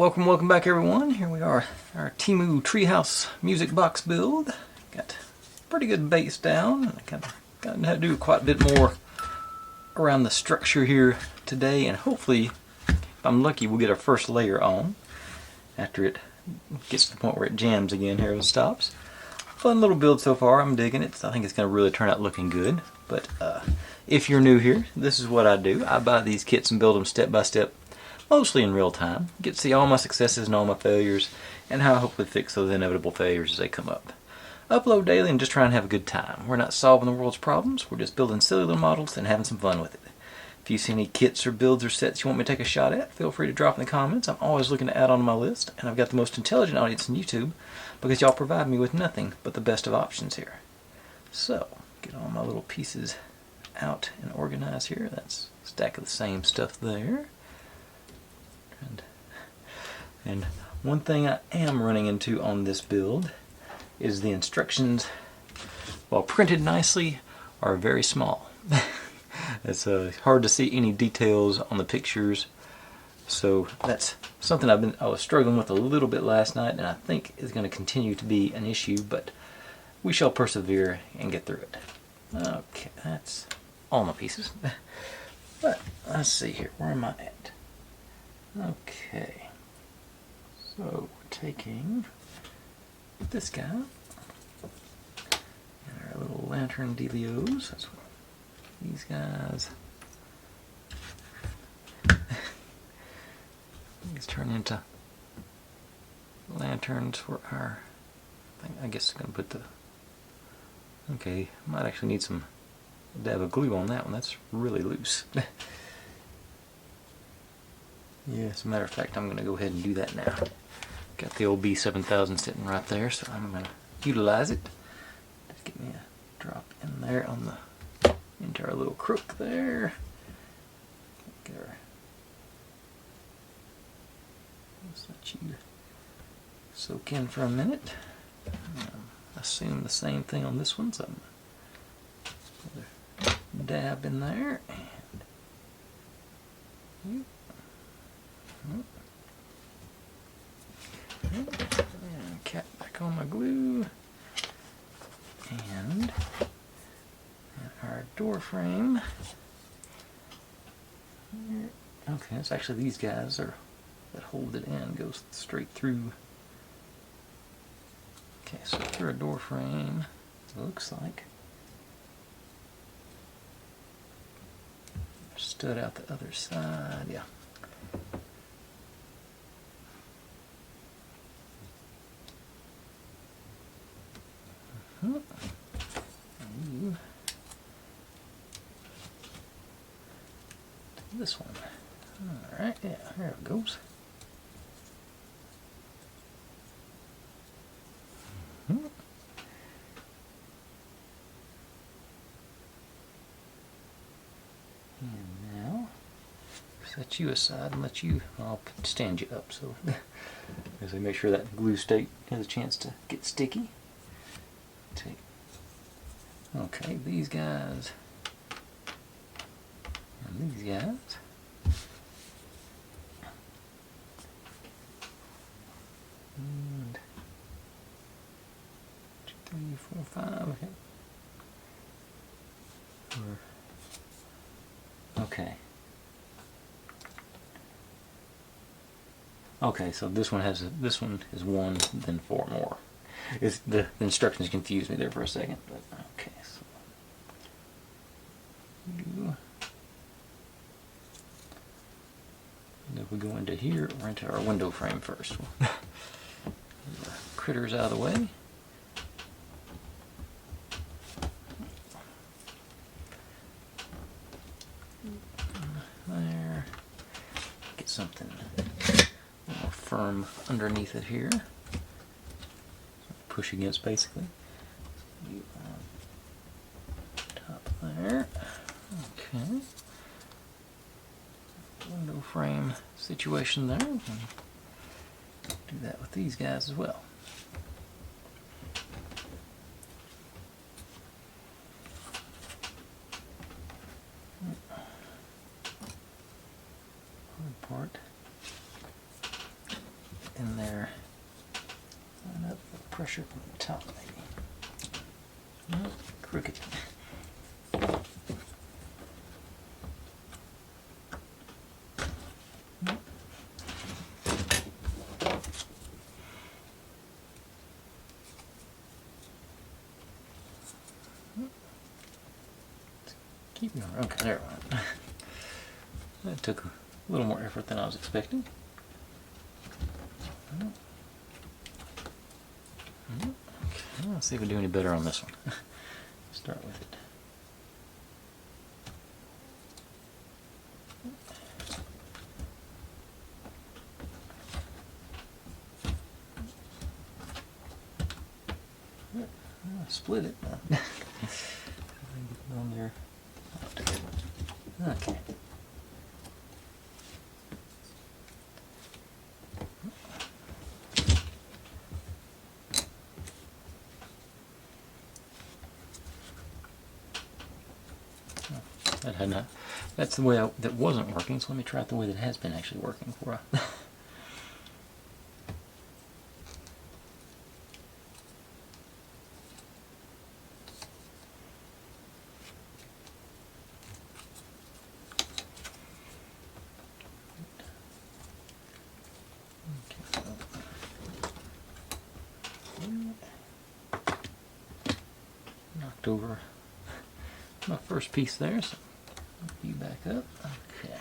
welcome back everyone. Here we are, our Temu Treehouse music box build. Got pretty good base down. I got to do quite a bit more around the structure here today, and hopefully, if I'm lucky, we'll get our first layer on after it gets to the point where it jams again here and stops. Fun little build so far. I'm digging it. I think it's going to really turn out looking good. But if you're new here, this is what I do. I buy these kits and build them step by step, mostly in real time. Get to see all my successes and all my failures, and how I hopefully fix those inevitable failures as they come up. Upload daily and just try and have a good time. We're not solving the world's problems. We're just building silly little models and having some fun with it. If you see any kits or builds or sets you want me to take a shot at, feel free to drop in the comments. I'm always looking to add on to my list, and I've got the most intelligent audience on YouTube because y'all provide me with nothing but the best of options here. So, get all my little pieces out and organized here. That's a stack of the same stuff there. And one thing I am running into on this build is the instructions, while printed nicely, are very small. It's hard to see any details on the pictures, so that's something I was struggling with a little bit last night, and I think is going to continue to be an issue, but we shall persevere and get through it. Okay, that's all my pieces. But let's see here, where am I at? Okay, so we're taking this guy and our little lantern dealios. That's what these guys. These turn into lanterns for our. I guess I'm gonna put the. Okay, might actually need some dab of glue on that one. That's really loose. Yeah, as a matter of fact, I'm going to go ahead and do that now. Got the old B7000 sitting right there, so I'm going to utilize it. Just get me a drop in there on the into our little crook there. Get our, let's let you soak in for a minute. Assume the same thing on this one, so I'm going to dab in there and. And cap back on my glue, and our door frame. Okay, it's actually these guys that hold it in, goes straight through. Okay, so through a door frame, it looks like. Stud out the other side, yeah. This one. Alright, yeah, there it goes. And now, set you aside and let you, I'll stand you up so as I make sure that glue state has a chance to get sticky. Okay, these guys and these guys. And 2, 3, 4, 5. Okay. Okay, so this one is one, then 4 more. The instructions confused me there for a second, but okay. So and if we go into here, or into our window frame first. The critters out of the way. There. Get something more firm underneath it here. Push against basically. You top there. Okay. Window frame situation there. Do that with these guys as well. Hard part. in there. Line up the pressure from the top, maybe. No, crooked. Keep going. Okay, there it went. That took a little more effort than I was expecting. Okay, let's see if we do any better on this one. Start with it. Split it. On there. Okay. That had not. That's the way that wasn't working. So let me try it the way that has been actually working for us. Knocked over my first piece there, so you back up. Okay.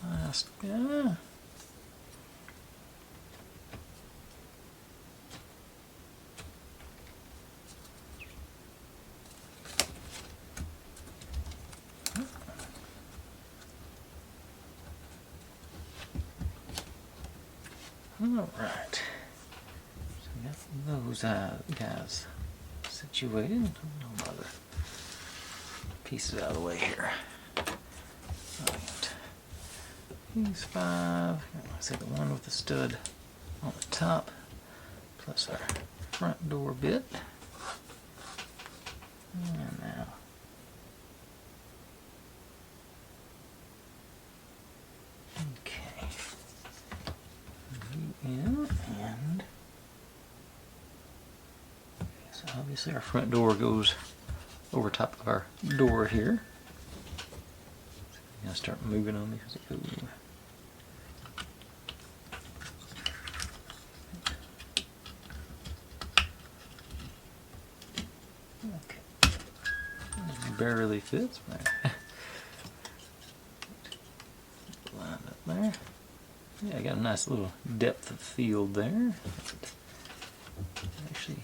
Last guy. All right. So we got those guys situated. No other pieces out of the way here. Right. These 5. Let's say the one with the stud on the top, plus our front door bit. And now. Okay. In and so obviously our front door goes over top of our door here. So I'm gonna start moving on these. Okay. Barely fits. Line up there. Yeah, I got a nice little depth of field there. Actually,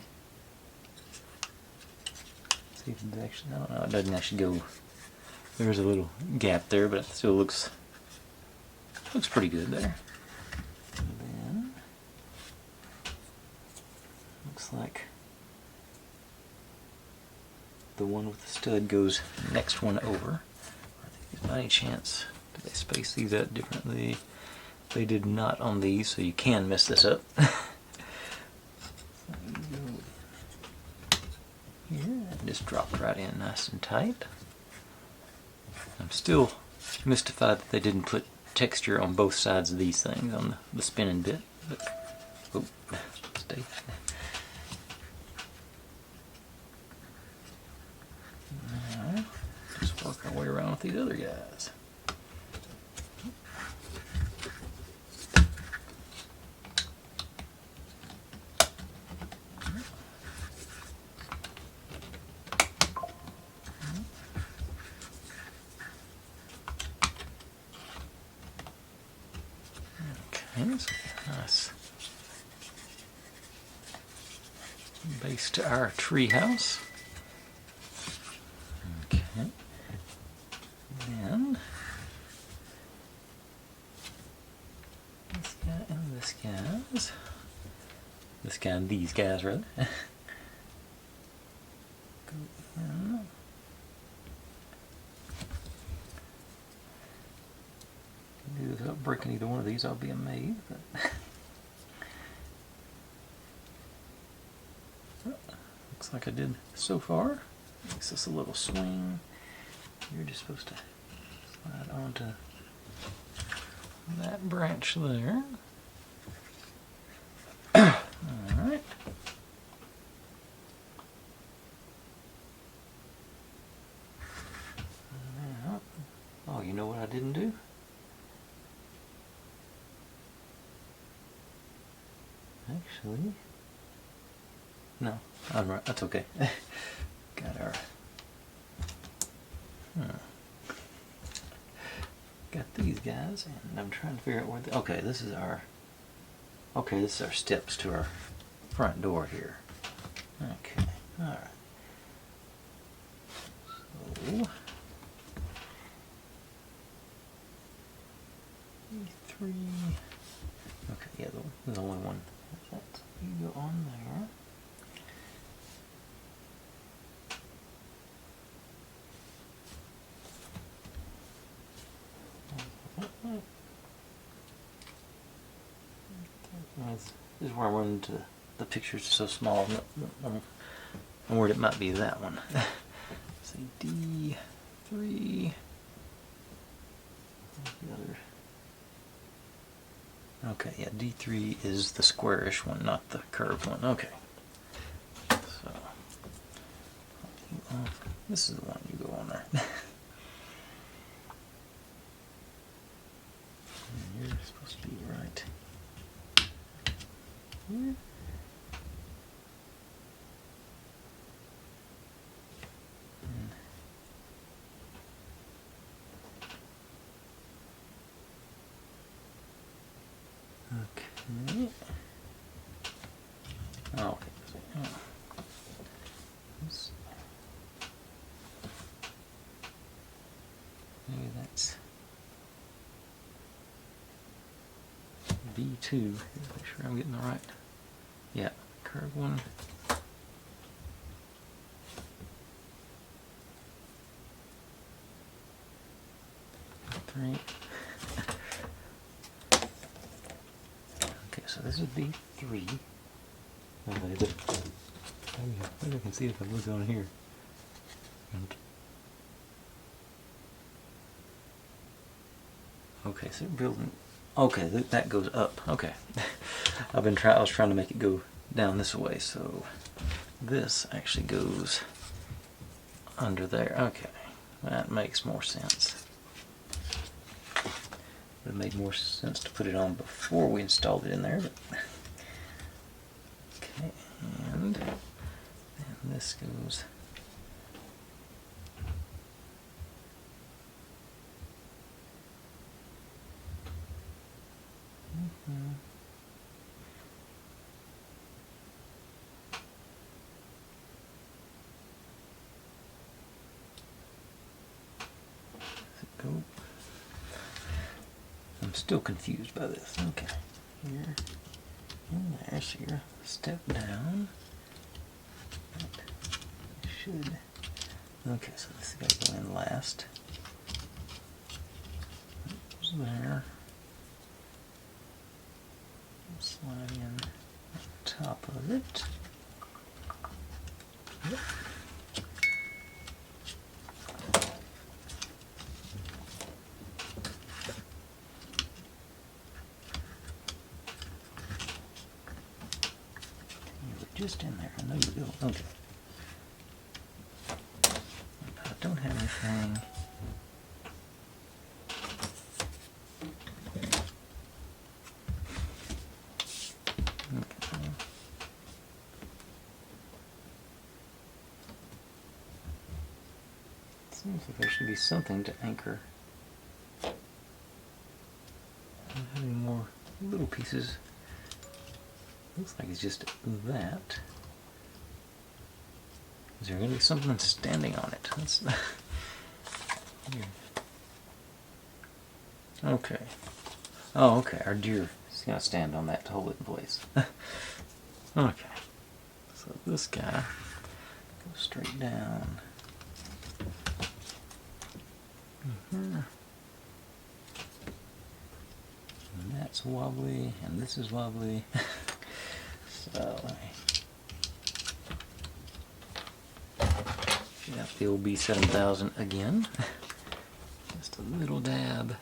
see if it actually, I don't know, it doesn't actually go. There's a little gap there, but it still looks pretty good there. And then looks like the one with the stud goes next one over. I think by any chance did they space these out differently? They did not on these, so you can mess this up. Here, and just dropped right in nice and tight. I'm still mystified that they didn't put texture on both sides of these things on the spinning bit. But, oh, stay. Now, just work our way around with these other guys. Nice base to our treehouse. Okay, and this guy and this guy's. This guy and these guys, rather. Go in. Do this without breaking either one of these, I'll be amazed. But looks like I did so far. Makes this a little swing. You're just supposed to right onto that branch there. Alright. Now, oh, you know what I didn't do? Actually, no, I'm right. That's okay. Got our, got these guys, and I'm trying to figure out where. Okay, this is our. Okay, this is our steps to our front door here. Okay, all right. So, E3. Okay, yeah, the only one. That you go on there. This is where I run into the pictures are so small. I'm worried it might be that one. Say D3. The other. Okay, yeah, D3 is the squarish one, not the curved one. Okay. So, this is the one you go on there. And you're supposed to be right here. Okay. Oh, okay. Maybe that's B2. Make sure I'm getting the right. Yeah, curved one. Three. Okay, so this is B3. Maybe I can see if I look on here. Okay, so building. Okay, that goes up. Okay, I was trying to make it go down this way, so this actually goes under there. Okay, that makes more sense. It made more sense to put it on before we installed it in there. But okay, and this goes. Go. I'm still confused by this. Okay, here, in there, so you're a step down. That should. Okay, so this has got to go in last. That goes there. Slide in on top of it. Yep. Just in there. I know you will. Okay. I don't have anything. Okay. Seems like there should be something to anchor. I'm having more little pieces. Looks like it's just that. Is there going to be something standing on it? That's okay. Oh, okay. Our deer is going to stand on that to hold it in place. Okay. So this guy goes straight down. And that's wobbly, and this is wobbly. So, shoot out the old B7000 again. Just a little dab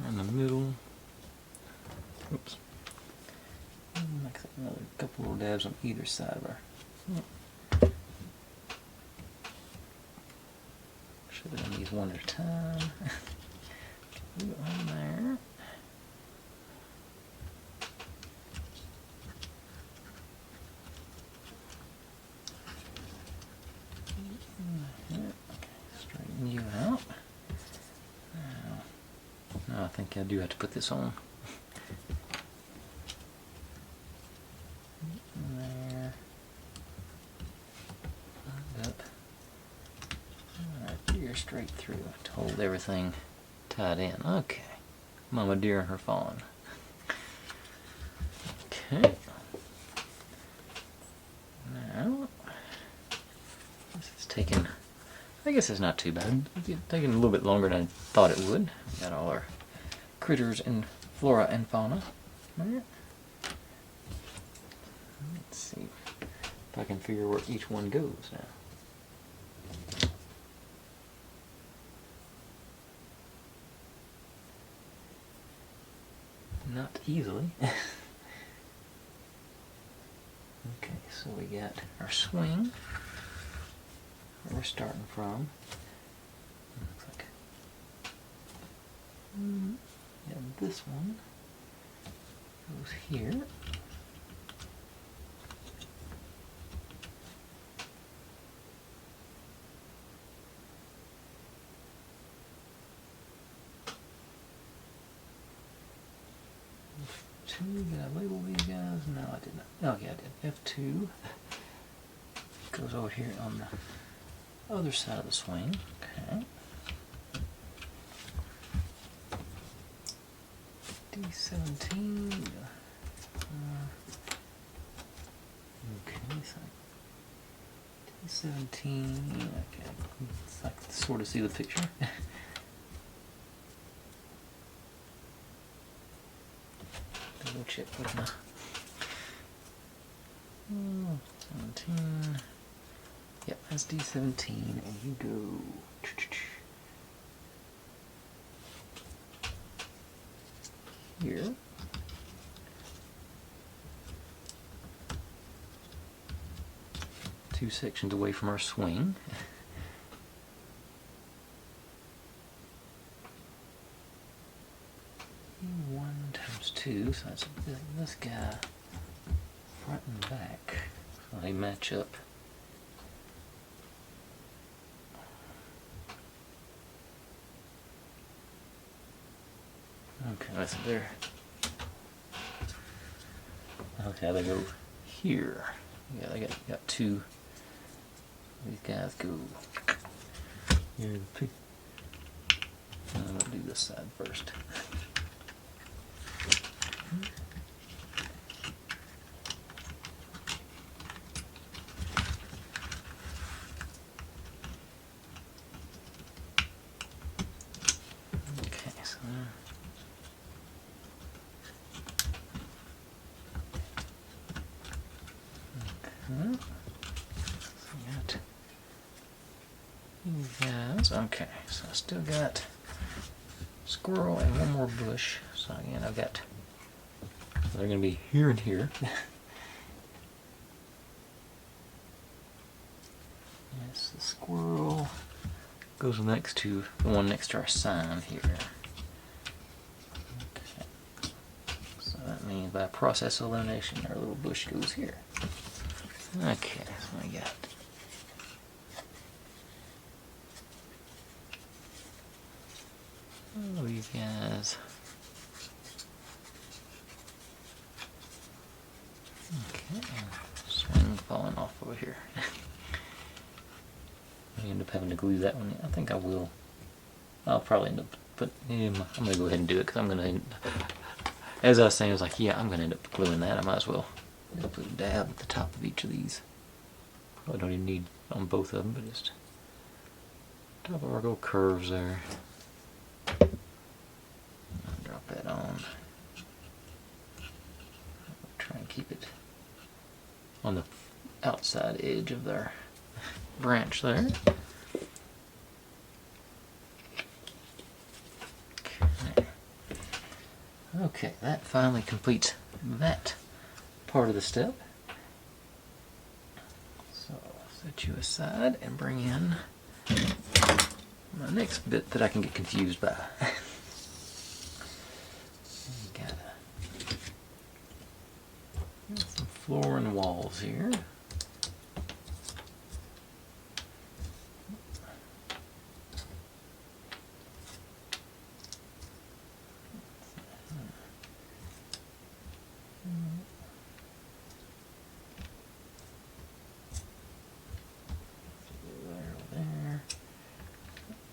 in the middle. Oops. Like another couple little dabs on either side of our. Should have done these one at a time. Put it on there. Straighten you out. Now I think I do have to put this on. There. Up. Alright, here straight through to hold everything tied in. Okay. Mama deer and her fawn. Okay. Now, this is taking, I guess it's not too bad. It's taking a little bit longer than I thought it would. We got all our critters and flora and fauna. Let's see if I can figure where each one goes now. Not easily. Okay, so we got our swing, where we're starting from. Looks like yeah, this one goes here. Did I label these guys? No, I did not. Oh yeah, I did. F2 goes over here on the other side of the swing. Okay. D17. Okay, so D17. Okay, it's like sort of see the picture. Double check with my 17. Yep, that's D17, and you go. Here. Two sections away from our swing. 2, so that's this guy front and back, so they match up. Okay, that's there. Okay, they go here. Yeah, they got two. These guys go here. I'm gonna do this side first. Okay, so I still got squirrel and one more bush. So again, I've got, they're going to be here and here. Yes, the squirrel goes next to the one next to our sign here. Okay. So that means by process of elimination, our little bush goes here. Okay, so I got all these guys. Okay, swing falling off over here. I end up having to glue that one. I think I will. I'll probably end up I'm going to go ahead and do it because I'm going to, as I was saying, I was like, yeah, I'm going to end up gluing that. I might as well put a dab at the top of each of these. Probably don't even need on both of them, but just top of our little curves there. Drop that on. Try and keep it on the outside edge of their branch there. Okay, that finally completes that part of the step. So I'll set you aside and bring in my next bit that I can get confused by. Got some floor and walls here. There,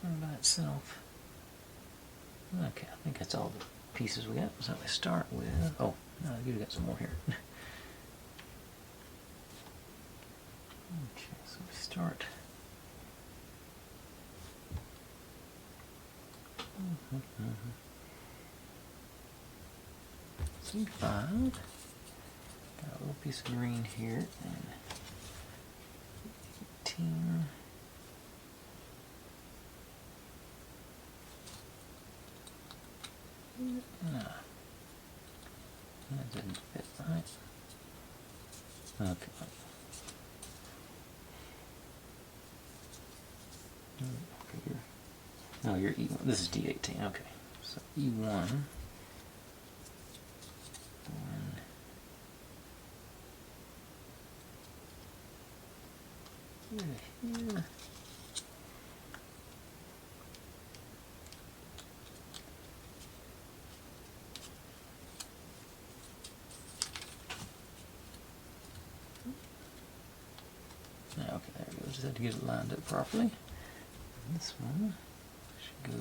by itself. Okay, I think that's all the pieces we got. So we start with, oh, no, we got some more here. Okay, so we start. C5. Got a little piece of green here, and 18. No, that didn't fit right. Okay. No, you're E1. This is D18. Okay, so E1. Here. Okay, there we go. Just have to get it lined up properly. And this one should go.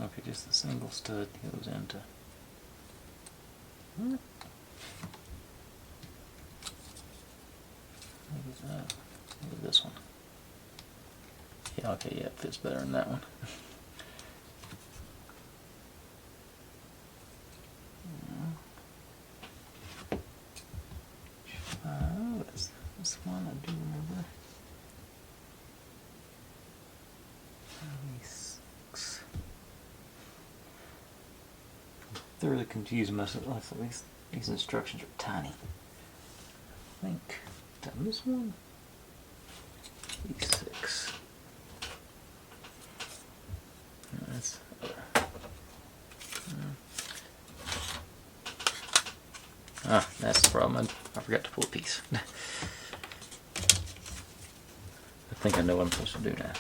Okay, just the single stud goes into. Look at this one. Yeah, okay, yeah, it fits better than that one. This one I do remember. 96. I'm thoroughly confused myself. These instructions are tiny. I think done this one. E6. That's that's the problem. I forgot to pull a piece. I think I know what I'm supposed to do now.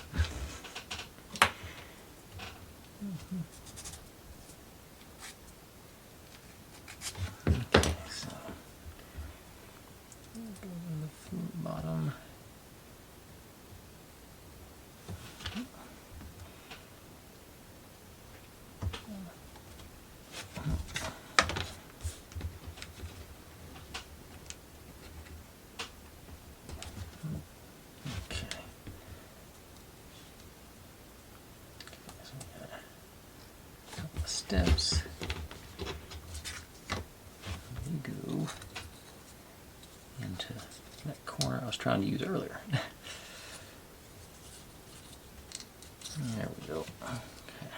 Okay, so go to the bottom. Steps. You go into that corner I was trying to use earlier. There we go. Okay.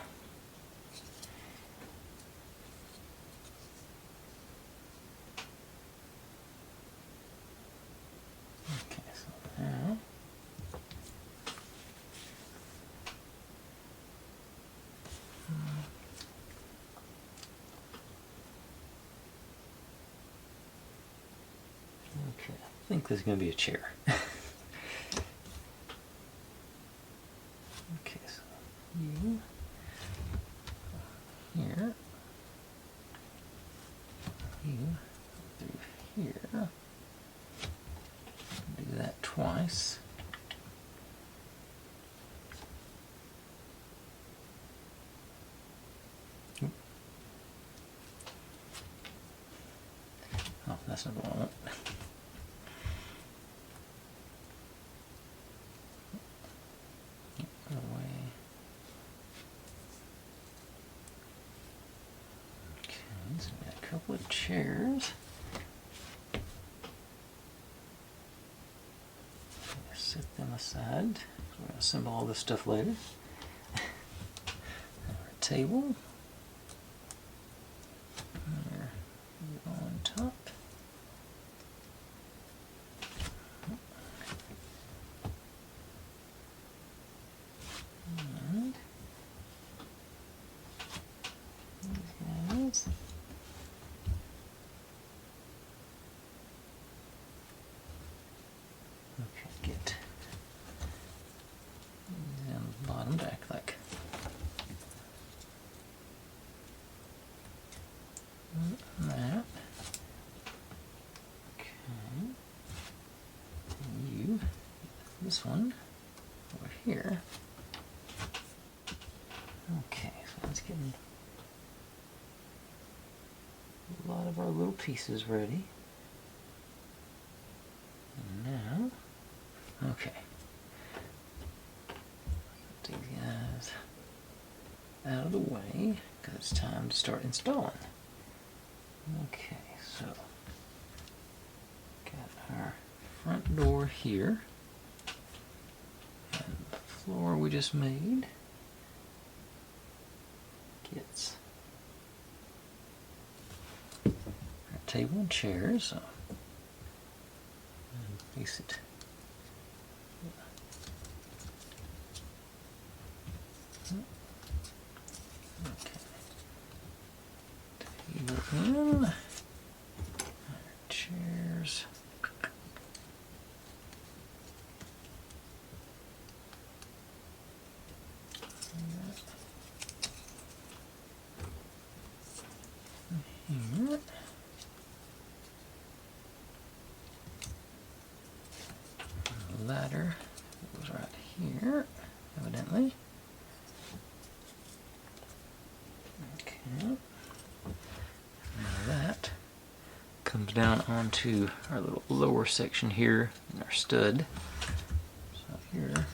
Okay, so now okay, I think this is going to be a chair. Okay, so you here, you through here, do that twice. Oh, that's not what I want. Couple of chairs. Set them this side. We're going to assemble all this stuff later. Our table. There, on top. And these guys. Get down the bottom to act like that. Okay. And you, this one over here. Okay, so let's get a lot of our little pieces ready. And now, okay. Put these guys out of the way because it's time to start installing. Okay, so got our front door here and the floor we just made gets our table and chairs. So place it. Okay. Table in. Our chairs. Here. Ladder goes right here, evidently. Okay. Now that comes down onto our little lower section here in our stud. So here,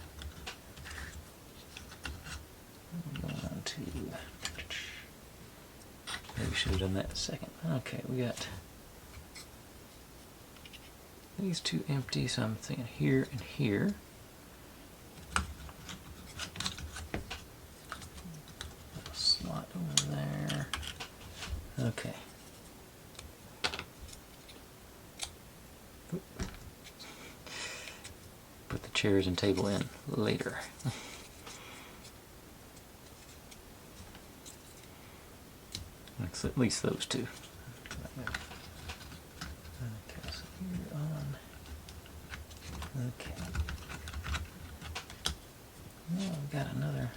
I'm going on to. Maybe we should have done that in a second. Okay, we got these two empty, so I'm thinking here and here. Little slot over there. Okay. Put the chairs and table in later. At least those two. Okay, so here on. Okay. Now I've got another.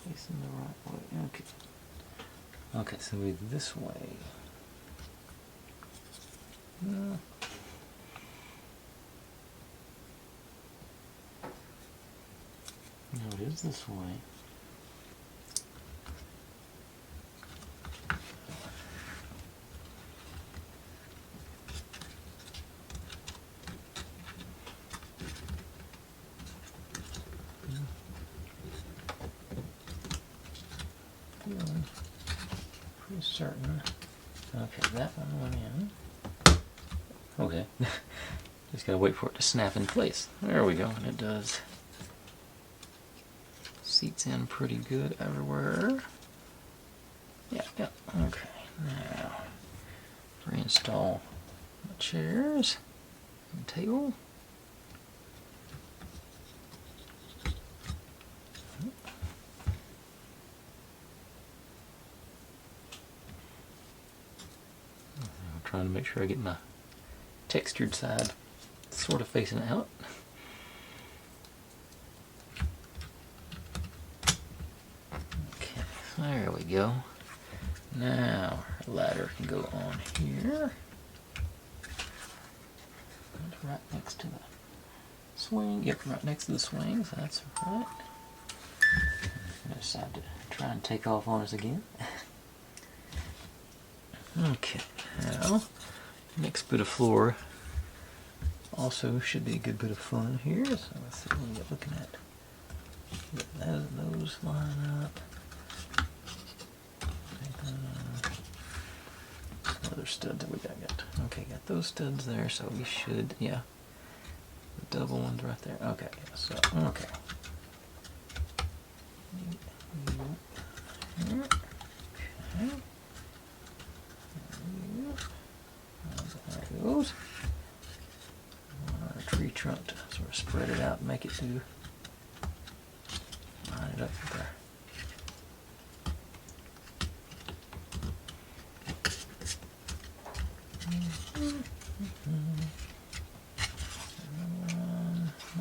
Facing the right way. Okay. Okay, so we this way. No, it is this way. Pretty certain. Okay, that one went in. Okay. Just gotta wait for it to snap in place. There we go, and it does. Seats in pretty good everywhere. Yeah. Okay, now reinstall the chairs and table. I'm trying to make sure I get my textured side sort of facing out. Okay, there we go. Now our ladder can go on here. That's right next to the swing. Yep, right next to the swing, so that's right. I decided to try and take off on us again. Okay, now next bit of floor also should be a good bit of fun here. So let's see what we get looking at. Get those line up. other studs that we got? Okay, got those studs there, so we should, yeah. The double ones right there. Okay, so, okay. Okay. There goes. Our tree trunk to sort of spread it out and make it do. Line it up there.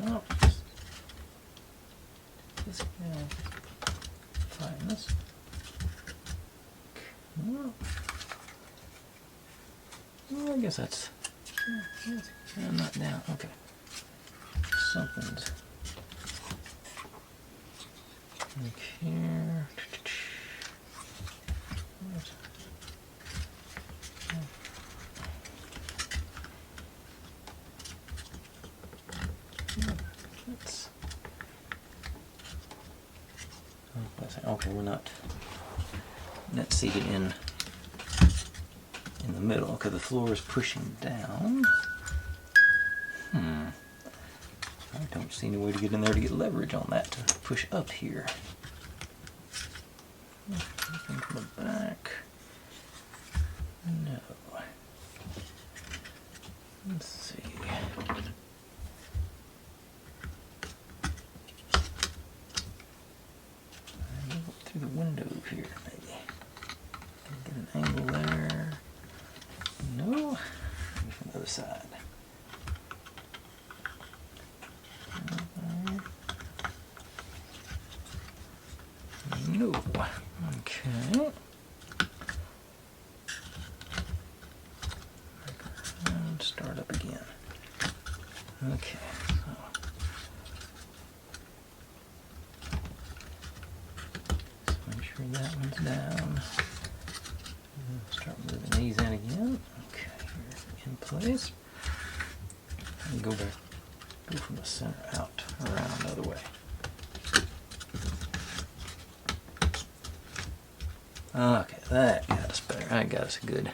Nope. This guy. Find this. Well, I guess that's not down. Okay. Something's like here. Okay, we're not net seated in the middle because the floor is pushing down. I don't see any way to get in there to get leverage on that to push up here. Nothing from the back. No. Let's see. Through the window here, maybe. Get an angle there. No. Maybe from the other side. No. Okay. And start up again. Okay. So make sure that one's down. Start moving these in again. Okay, here in place. And go back. Go from the center out around the other way. Okay, that got us better. That got us a good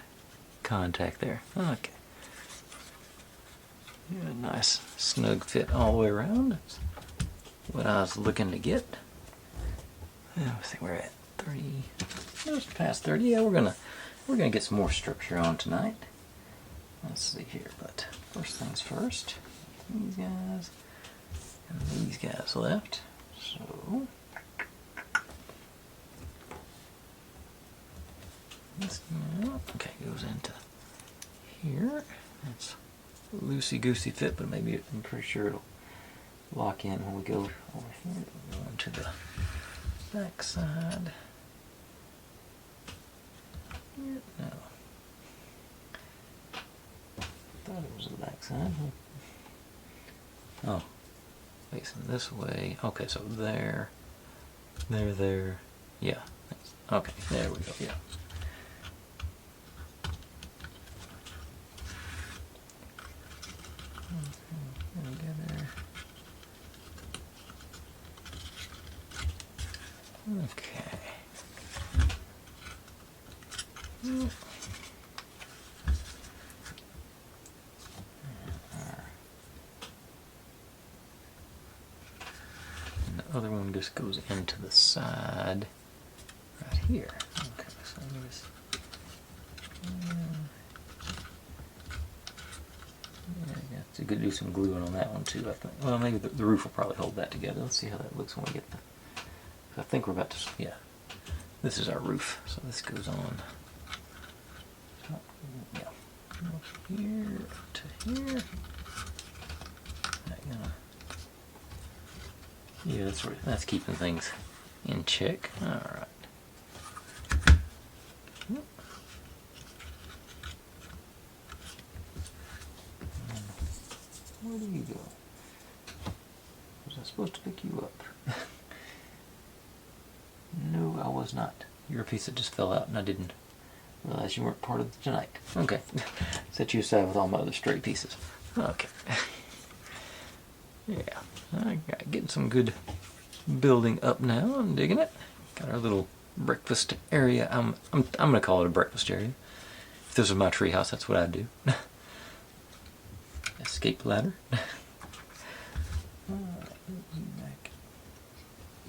contact there. Okay. Yeah, nice snug fit all the way around. That's what I was looking to get. I think we're at 30. Just past 30. Yeah, we're gonna get some more structure on tonight. Let's see here, but first things first. These guys and these guys left. So this now, okay, goes into here. That's loosey-goosey fit, but maybe I'm pretty sure it'll lock in when we go over here. We'll go into the back side. Here, no. Thought it was the back side. Oh, facing this way. Okay, so there, yeah. Okay, there we go. Yeah. Okay. And the other one just goes into the side right here. Okay, so let me just yeah, it's good to do some gluing on that one too, I think. Well, maybe the roof will probably hold that together. Let's see how that looks when we get the... I think we're about to... Yeah. This is our roof, so this goes on. Yeah. From here to here. Yeah, that's keeping things in check. All right. Where do you go? Was I supposed to pick you up? No, I was not. You're a piece that just fell out and I didn't realize you weren't part of tonight. Okay. Set you aside with all my other stray pieces. Okay. Yeah. I got getting some good building up now. I'm digging it. Got our little breakfast area. I'm gonna call it a breakfast area. If this was my treehouse, that's what I'd do. Escape ladder.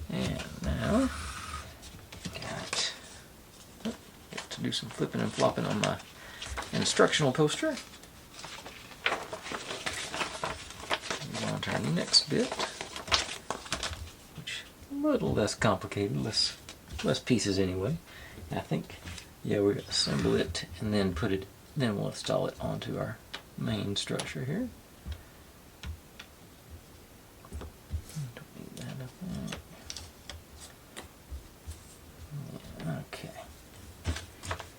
And now, get to do some flipping and flopping on my instructional poster. Move on to our next bit, which is a little less complicated, less pieces anyway. I think, yeah, we're gonna assemble it and then then we'll install it onto our main structure here. Don't need that up there. Yeah, okay.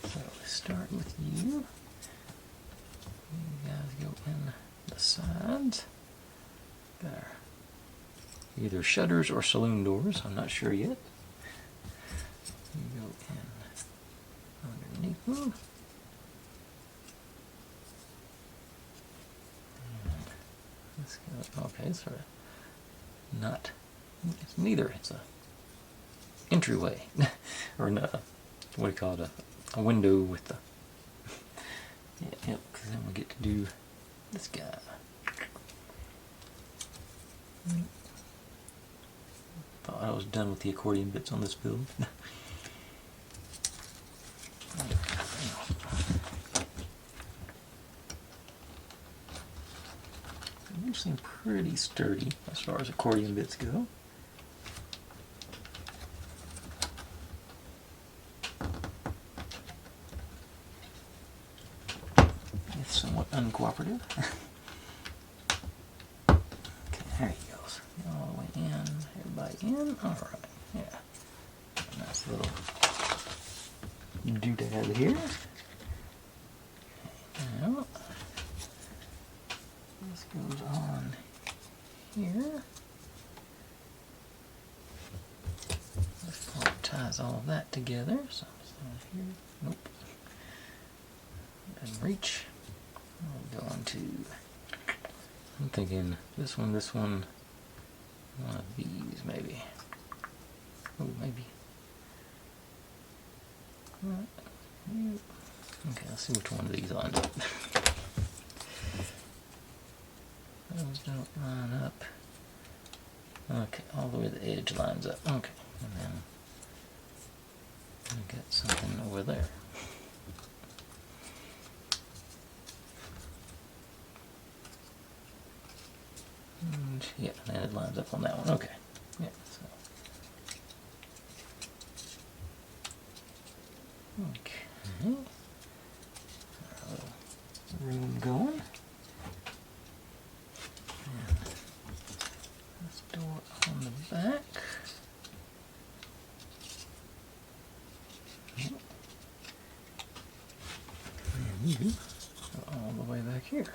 So let's start with you. You guys go in the sides. Got our either shutters or saloon doors. I'm not sure yet. You go in underneath them. Let's go. Okay, sort of not. It's neither. It's a entryway, or no, what do you call it? A window with the. Yeah, yep. Because then we get to do this guy. Thought I was done with the accordion bits on this build. They seem pretty sturdy as far as accordion bits go. It's somewhat uncooperative. Okay, there he goes. All the way in. Everybody in. Alright, yeah. Nice little doodad here. Okay, now, this goes on here. This part ties all of that together. So here. Nope. Doesn't reach. We'll go on to. I'm thinking this one, one of these maybe. Oh, maybe. Okay, let's see which one of these lines up. Those don't line up. Okay, all the way to the edge lines up. Okay, and then we got something over there. And yeah, and it lines up on that one. Okay, yeah. So. Okay. Our little room going. And this door on the back. And you go all the way back here.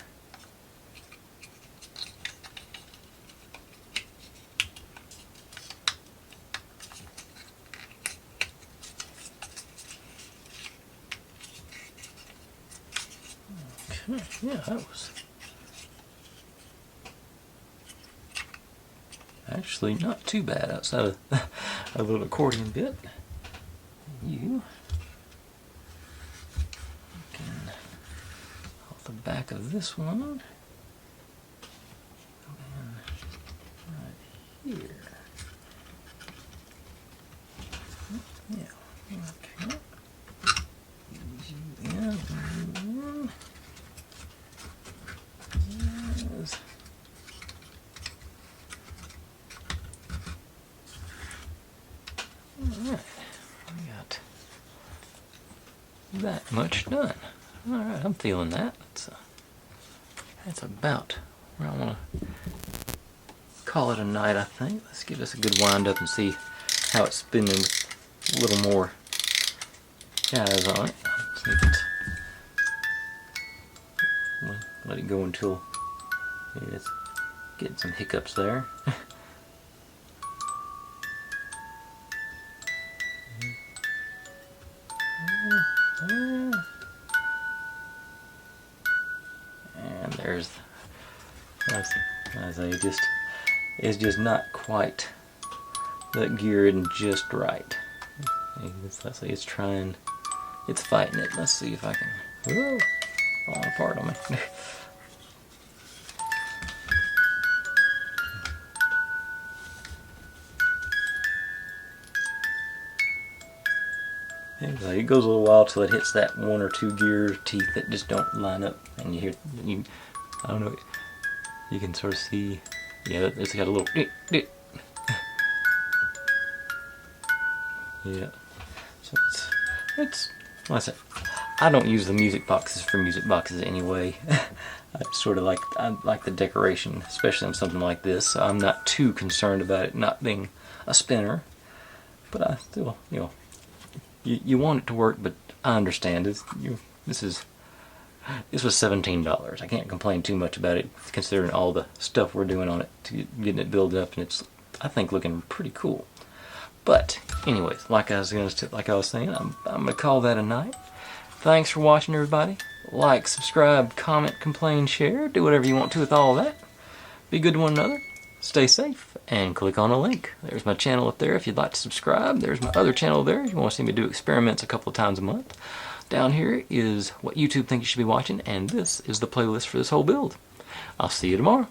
Yeah, that was actually not too bad outside of a little accordion bit. You can, off the back of this one, and right here. Yeah, okay. Use you in. Alright, we got that much done. Alright, I'm feeling that. That's about where I want to call it a night, I think. Let's give this a good wind up and see how it's spinning with a little more guys on it. See if it's, let it go until it's getting some hiccups there. And there's, as I it's just not quite that geared and just right. Let's say it's trying, it's fighting it. Let's see if I can Whoa, falling apart on me. Anyway, it goes a little while till it hits that 1 or 2 gear teeth that just don't line up, and I don't know, you can sort of see, yeah, it's got a little, yeah, so it's, like I said, I don't use the music boxes for music boxes anyway. I like the decoration, especially on something like this, so I'm not too concerned about it not being a spinner, but I still, you want it to work, but I understand. This was $17. I can't complain too much about it, considering all the stuff we're doing on it to getting it built up, and it's, I think, looking pretty cool. But anyways, like I was saying, I'm gonna call that a night. Thanks for watching, everybody. Like, subscribe, comment, complain, share, do whatever you want to with all that. Be good to one another. Stay safe, and click on a link. There's my channel up there if you'd like to subscribe. There's my other channel there if you want to see me do experiments a couple of times a month. Down here is what YouTube thinks you should be watching, and this is the playlist for this whole build. I'll see you tomorrow.